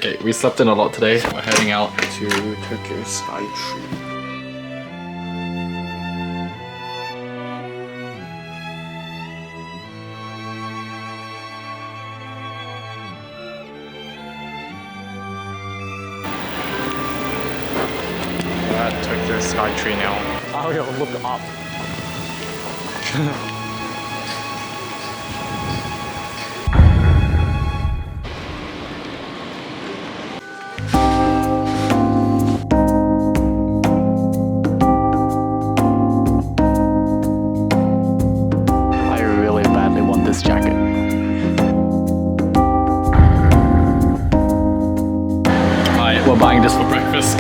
Okay, we slept in a lot today. We're heading out to Tokyo Skytree. We're at Tokyo Skytree now. I will look up. We're buying this for breakfast.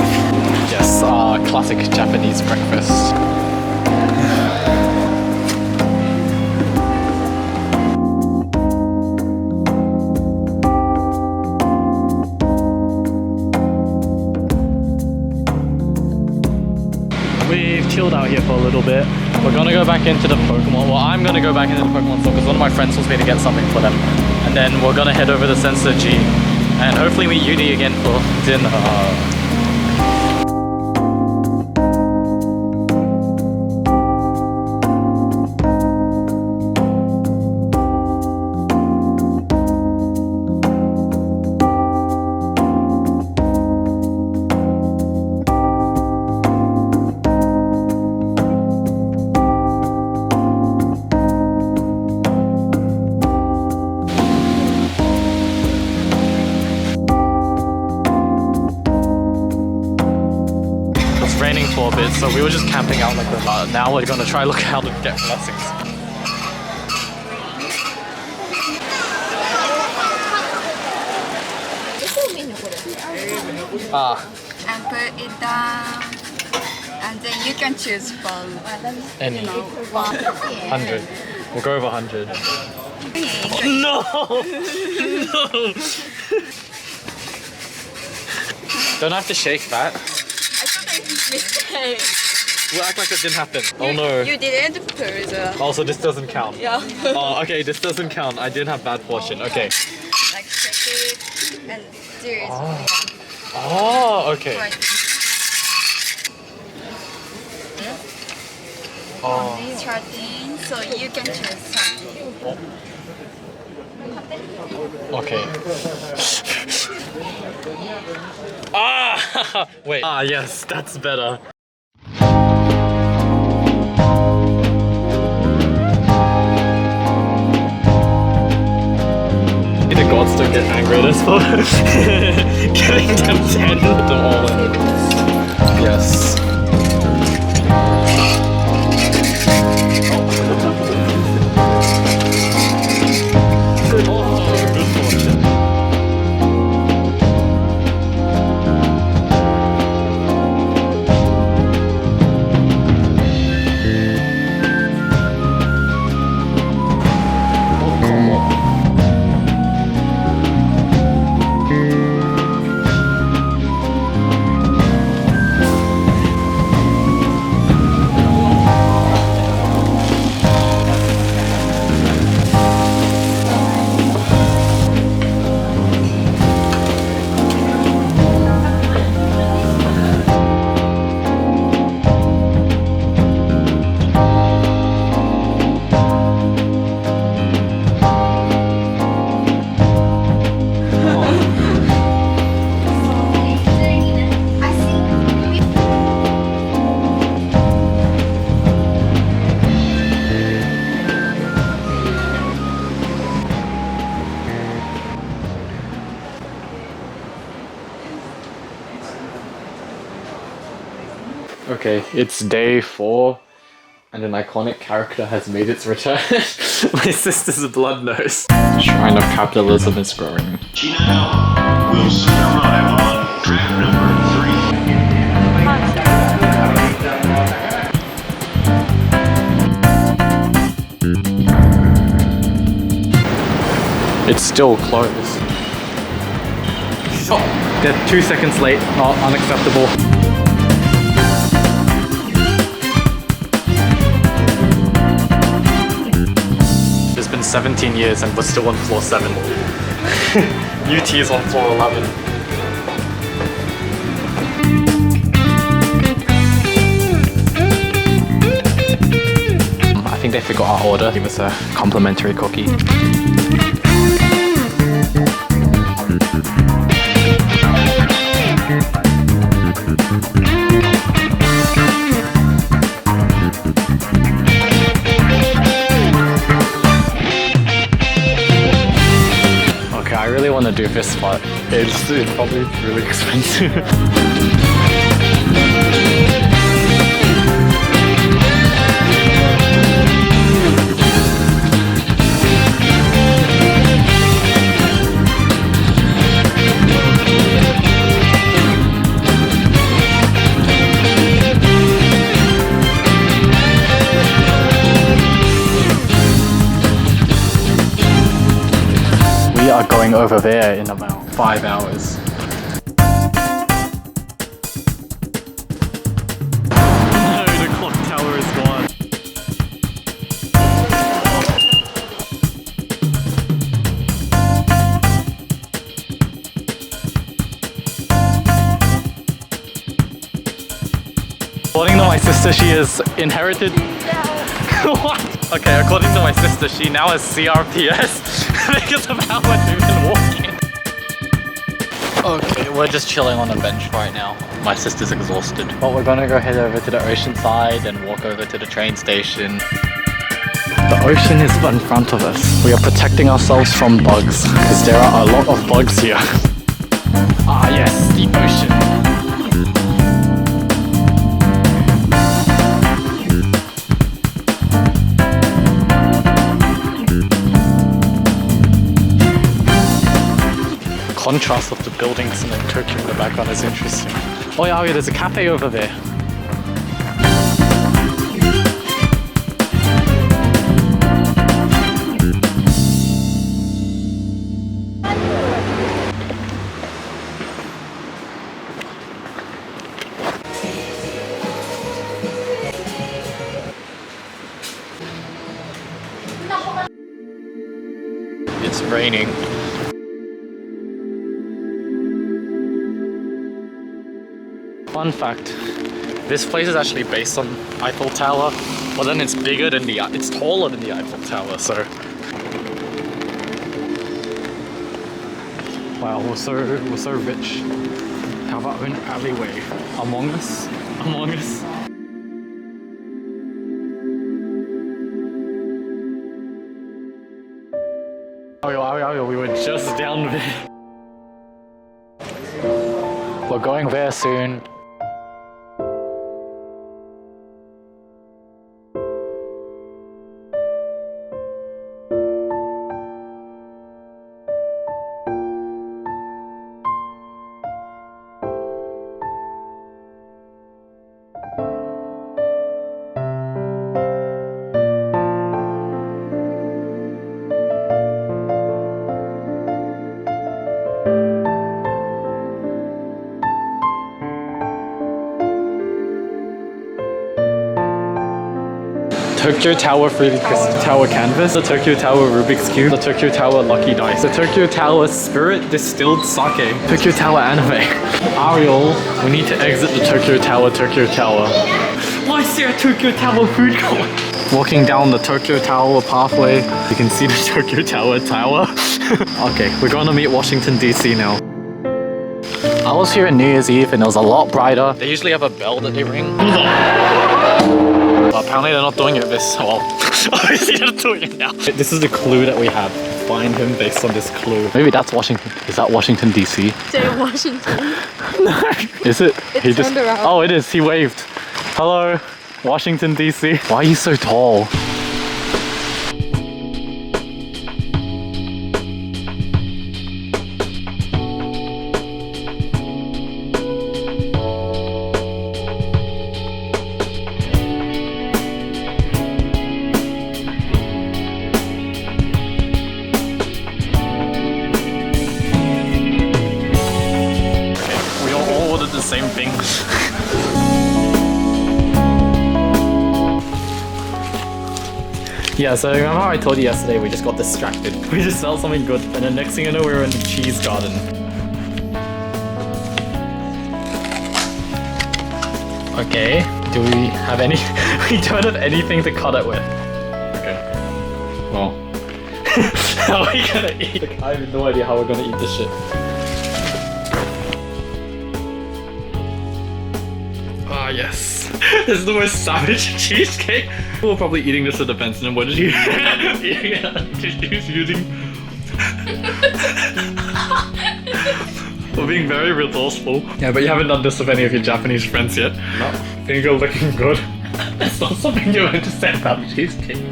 Yes, classic Japanese breakfast. We've chilled out here for a little bit. We're gonna go back into the Pokemon. Well, I'm gonna go back into the Pokemon store because one of my friends wants me to get something for them. And then we're gonna head over to Sensoji and hopefully meet Yuri again for dinner. Raining for a bit, so we were just camping out like that. Now we're gonna try look how to get blessings. And put it down, and then you can choose from any, you know, 100. We'll go over 100. No! No! Don't have to shake that. Mistake. We'll act like it didn't happen. Oh no. You didn't put the... Also, this doesn't count. Yeah. Oh, okay, this doesn't count. I didn't have bad portion. Okay. Like shake it and do it. Oh, oh okay. Right. Oh. 13, so you can choose something. Okay. Ah! Wait. Ah, yes, that's better. The gods don't get angry at us for getting them 10 to all in. Yes. Okay, it's day 4 and an iconic character has made its return. My sister's blood nose. Shrine of Capitalism is growing. China will soon arrive on track number 3. It's still closed. Oh, they're 2 seconds late, not unacceptable. It's been 17 years and we're still on floor 7. UT is on floor 11. forgot our order. Give us a complimentary cookie. Okay, I really want to do this, but it's probably really expensive. We are going over there in about 5 hours. No, the clock tower is gone. According to my sister, she has inherited. What? Okay, according to my sister, she now has CRPS because of how much we've been walking. Okay, we're just chilling on a bench right now. My sister's exhausted. But we're gonna go head over to the Oceanside and walk over to the train station. The ocean is in front of us. We are protecting ourselves from bugs because there are a lot of bugs here. Ah yes, the ocean. Contrast of the buildings and then Tokyo in the background is interesting. Oh yeah, there's a cafe over there. It's raining. Fun fact, this place is actually based on Eiffel Tower, but then it's bigger than it's taller than the Eiffel Tower, so. Wow, we're so rich. How about an alleyway? Among Us? Among Us? Oh, we were just down there. We're going there soon. Tokyo Tower 3D Crystal Tower Canvas, the Tokyo Tower Rubik's Cube, the Tokyo Tower Lucky Dice, the Tokyo Tower Spirit Distilled Sake, Tokyo Tower Anime. Ariel, we need to exit the Tokyo Tower, Tokyo Tower. Why is there a Tokyo Tower food court? Walking down the Tokyo Tower pathway, you can see the Tokyo Tower tower. Okay, we're gonna meet Washington DC now. I was here on New Year's Eve and it was a lot brighter. They usually have a bell that they ring. Apparently they're not doing it this well. Obviously they're doing it now. This is the clue that we have. Find him based on this clue. Maybe that's Washington. Is that Washington DC? Say Washington. No. Is it? He turned around. Oh, it is. He waved. Hello, Washington DC. Why are you so tall? Same thing. Yeah, so remember how I told you yesterday we just got distracted? We just felt something good and the next thing you know we were in the cheese garden. Okay, do we have any? We don't have anything to cut it with. Well, how are we gonna eat? Like, I have no idea how we're gonna eat this shit. Ah, yes. This is the most savage cheesecake. We're probably eating this at the fence, and then what did you eating it? Tissues using. We're being very resourceful. Yeah, but you haven't done this with any of your Japanese friends yet. No. Think you're looking good. It's not something you want to say about cheesecake.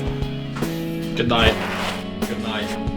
Good night. Good night.